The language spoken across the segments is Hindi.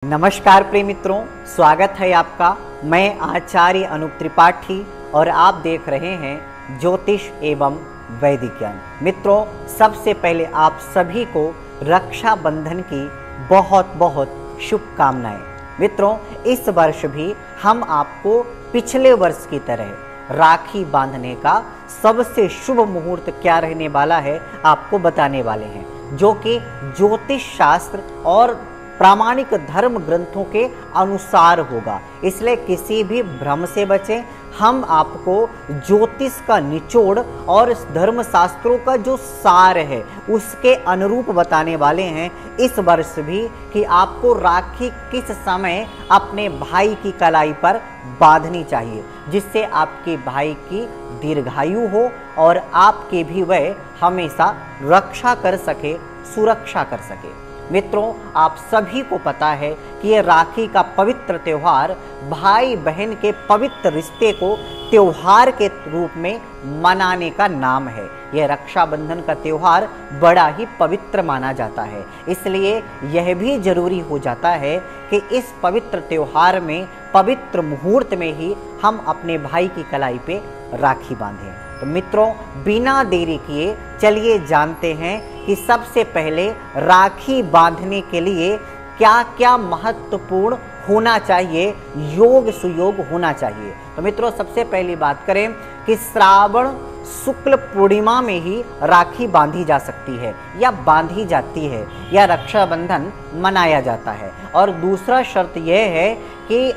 नमस्कार प्रिय मित्रों, स्वागत है आपका। मैं आचार्य अनूप त्रिपाठी और आप देख रहे हैं ज्योतिष एवं वैदिक ज्ञान। मित्रों, सबसे पहले आप सभी को रक्षाबंधन की बहुत बहुत शुभकामनाएं। मित्रों, इस वर्ष भी हम आपको पिछले वर्ष की तरह राखी बांधने का सबसे शुभ मुहूर्त क्या रहने वाला है आपको बताने वाले हैं, जो कि ज्योतिष शास्त्र और प्रामाणिक धर्म ग्रंथों के अनुसार होगा। इसलिए किसी भी भ्रम से बचें। हम आपको ज्योतिष का निचोड़ और धर्म शास्त्रों का जो सार है उसके अनुरूप बताने वाले हैं इस वर्ष भी, कि आपको राखी किस समय अपने भाई की कलाई पर बांधनी चाहिए, जिससे आपके भाई की दीर्घायु हो और आपके भी वह हमेशा रक्षा कर सके, सुरक्षा कर सके। मित्रों, आप सभी को पता है कि ये राखी का पवित्र त्यौहार भाई बहन के पवित्र रिश्ते को त्यौहार के रूप में मनाने का नाम है। यह रक्षाबंधन का त्यौहार बड़ा ही पवित्र माना जाता है। इसलिए यह भी जरूरी हो जाता है कि इस पवित्र त्यौहार में, पवित्र मुहूर्त में ही हम अपने भाई की कलाई पे राखी बांधें। तो मित्रों, बिना देरी किए चलिए जानते हैं कि सबसे पहले राखी बांधने के लिए क्या क्या महत्वपूर्ण होना चाहिए, योग सुयोग होना चाहिए। तो मित्रों, सबसे पहली बात करें कि श्रावण शुक्ल पूर्णिमा में ही राखी बांधी जा सकती है या बांधी जाती है या रक्षाबंधन मनाया जाता है। और दूसरा शर्त यह है कि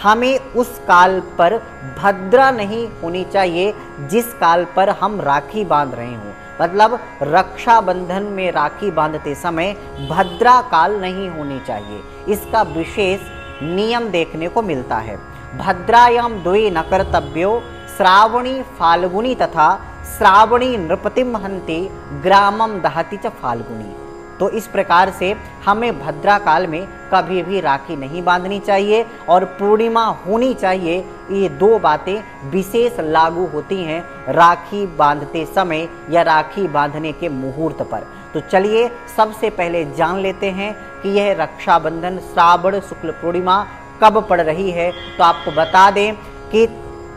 हमें उस काल पर भद्रा नहीं होनी चाहिए जिस काल पर हम राखी बांध रहे हों। मतलब रक्षाबंधन में राखी बांधते समय भद्रा काल नहीं होनी चाहिए। इसका विशेष नियम देखने को मिलता है। भद्रायाम द्वे न कर्तव्यो श्रावणी फाल्गुनी तथा श्रावणी नृपतिम हंति ग्रामम दहति च फाल्गुनी। तो इस प्रकार से हमें भद्रा काल में कभी भी राखी नहीं बांधनी चाहिए और पूर्णिमा होनी चाहिए। ये दो बातें विशेष लागू होती हैं राखी बांधते समय या राखी बांधने के मुहूर्त पर। तो चलिए सबसे पहले जान लेते हैं कि यह रक्षाबंधन श्रावण शुक्ल पूर्णिमा कब पड़ रही है। तो आपको बता दें कि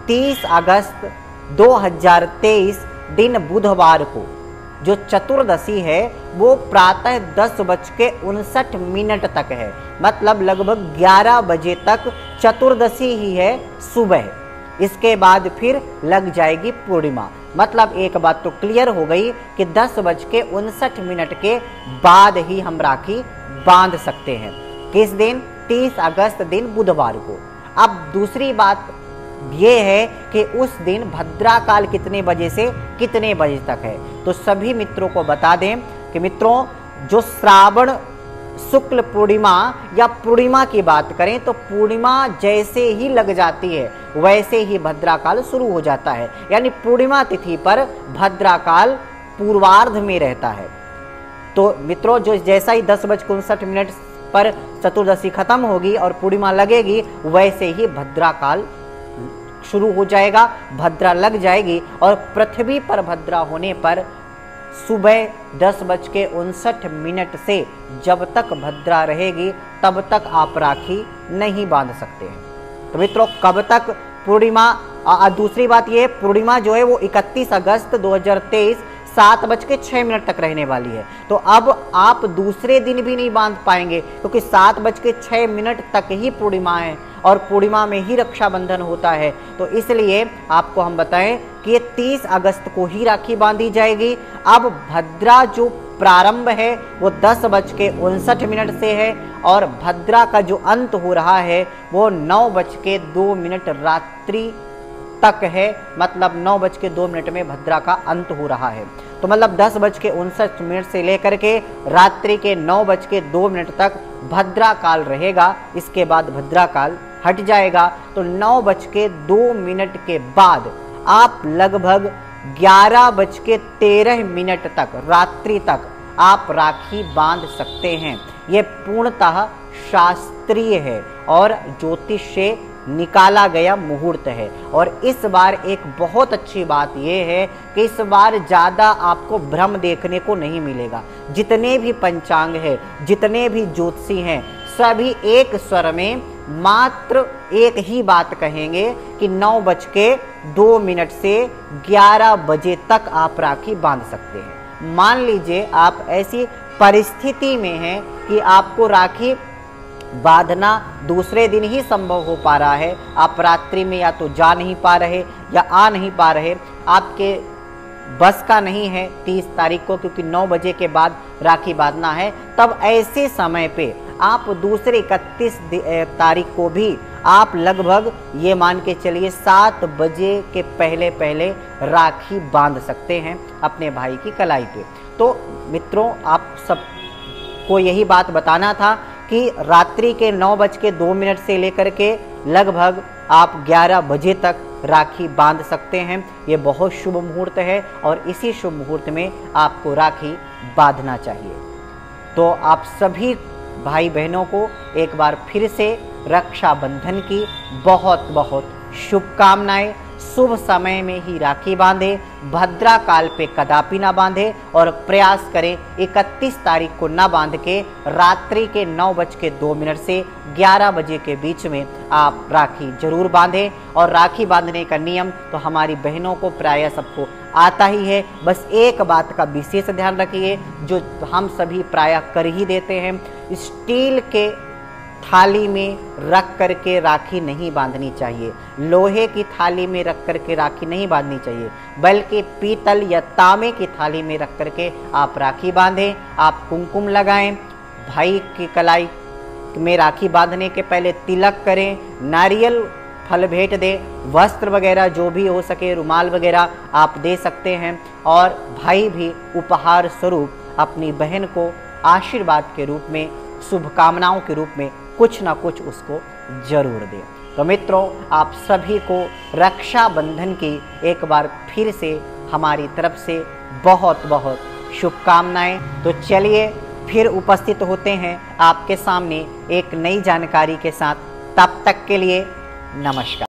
30 अगस्त 2023 दिन बुधवार को जो चतुर्दशी है वो प्रातः 10:59 तक है। मतलब लगभग 11 बजे तक चतुर्दशी ही है सुबह। इसके बाद फिर लग जाएगी पूर्णिमा। मतलब एक बात तो क्लियर हो गई कि 10:59 के बाद ही हम राखी बांध सकते हैं। किस दिन? 30 अगस्त दिन बुधवार को। अब दूसरी बात ये है कि उस दिन भद्रा काल कितने बजे से कितने बजे तक है। तो सभी मित्रों को बता दें कि मित्रों, जो श्रावण शुक्ल पूर्णिमा या पूर्णिमा की बात करें तो पूर्णिमा जैसे ही लग जाती है वैसे ही भद्रा काल शुरू हो जाता है। यानी पूर्णिमा तिथि पर भद्रा काल पूर्वार्ध में रहता है। तो मित्रों, जो जैसा ही 10:59 पर चतुर्दशी खत्म होगी और पूर्णिमा लगेगी वैसे ही भद्रा काल शुरू हो जाएगा, भद्रा लग जाएगी। और पृथ्वी पर भद्रा होने पर सुबह 10:59 से जब तक भद्रा रहेगी तब तक आप राखी नहीं बांध सकते हैं। तो मित्रों, कब तक पूर्णिमा? दूसरी बात यह, पूर्णिमा जो है वो 31 अगस्त 2023 7:06 तक रहने वाली है। तो अब आप दूसरे दिन भी नहीं बांध पाएंगे क्योंकि 7:06 तक ही पूर्णिमा है और पूर्णिमा में ही रक्षाबंधन होता है। तो इसलिए आपको हम बताएं कि ये 30 अगस्त को ही राखी बांधी जाएगी। अब भद्रा जो प्रारंभ है वो 10:59 से है और भद्रा का जो अंत हो रहा है वो 9:02 रात्रि तक है। मतलब 9:02 में भद्रा का अंत हो रहा है। तो मतलब 10:59 से लेकर के रात्रि के 9:02 तक भद्रा काल रहेगा। इसके बाद भद्रा काल हट जाएगा। तो 9:02 के बाद आप लगभग 11:13 तक रात्रि तक आप राखी बांध सकते हैं। ये पूर्णतः शास्त्रीय है और ज्योतिष से निकाला गया मुहूर्त है। और इस बार एक बहुत अच्छी बात यह है कि इस बार ज़्यादा आपको भ्रम देखने को नहीं मिलेगा। जितने भी पंचांग है, जितने भी ज्योतिषी हैं, सभी एक स्वर में मात्र एक ही बात कहेंगे कि 9:02 से 11 बजे तक आप राखी बांध सकते हैं। मान लीजिए आप ऐसी परिस्थिति में हैं कि आपको राखी बांधना दूसरे दिन ही संभव हो पा रहा है, आप रात्रि में या तो जा नहीं पा रहे या आ नहीं पा रहे, आपके बस का नहीं है 30 तारीख को, क्योंकि 9 बजे के बाद राखी बांधना है, तब ऐसे समय पे आप दूसरे 31 तारीख को भी आप लगभग ये मान के चलिए 7 बजे के पहले पहले राखी बांध सकते हैं अपने भाई की कलाई पे। तो मित्रों, आप सबको यही बात बताना था कि रात्रि के 9:02 से लेकर के लगभग आप 11 बजे तक राखी बांध सकते हैं। ये बहुत शुभ मुहूर्त है और इसी शुभ मुहूर्त में आपको राखी बांधना चाहिए। तो आप सभी भाई बहनों को एक बार फिर से रक्षाबंधन की बहुत बहुत शुभकामनाएं। शुभ समय में ही राखी बांधे, भद्रा काल पे कदापि ना बांधे और प्रयास करें 31 तारीख को ना बांध के रात्रि के 9:02 से 11 बजे के बीच में आप राखी जरूर बांधें। और राखी बांधने का नियम तो हमारी बहनों को प्रायः सबको आता ही है, बस एक बात का विशेष ध्यान रखिए जो हम सभी प्रायः कर ही देते हैं, स्टील के थाली में रख करके राखी नहीं बांधनी चाहिए, लोहे की थाली में रख करके राखी नहीं बांधनी चाहिए, बल्कि पीतल या तांबे की थाली में रख करके आप राखी बांधें। आप कुमकुम लगाएं, भाई की कलाई में राखी बांधने के पहले तिलक करें, नारियल फल भेंट दें, वस्त्र वगैरह जो भी हो सके, रुमाल वगैरह आप दे सकते हैं। और भाई भी उपहार स्वरूप अपनी बहन को आशीर्वाद के रूप में, शुभकामनाओं के रूप में कुछ ना कुछ उसको जरूर दें। तो मित्रों, आप सभी को रक्षाबंधन की एक बार फिर से हमारी तरफ से बहुत बहुत शुभकामनाएं। तो चलिए फिर उपस्थित होते हैं आपके सामने एक नई जानकारी के साथ। तब तक के लिए नमस्कार।